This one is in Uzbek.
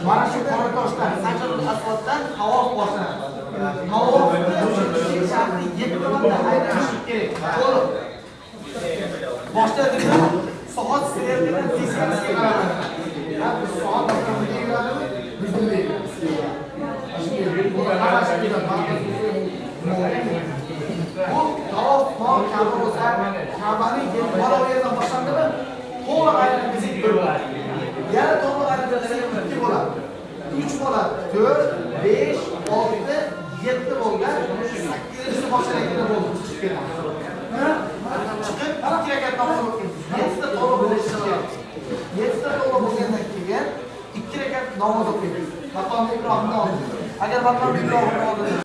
Mana shu qora toshdan Hajarul Aswaddan havo boshlanadi. Havo shaharning 7 tomonda aylanishi kerak. To'liq. Boshladikda soat sirligidan teskarisiga qaraydi. Biz soat bilan deyiladi, biz bilmaymiz. Bu tavof mol Ka'ba bo'lsa, Ka'baning baroviyadan boshlandimi? To'liq aylanib bizga bo'ladi. Yana to'liq aylanib 2 bo'ladi. 3 bo'ladi. 4, 5, 6, 7 bo'lgan 8-chi boshlangan bo'ldi. Chiqib 2 rakat namoz o'qiydi. 7 ta to'liq bo'lishi kerak. 7 ta to'liq bo'lgandan keyin 2 rakat namoz o'qiydi. Maqom Ibrohimni oldi. Agar maqom Ibrohimni oldi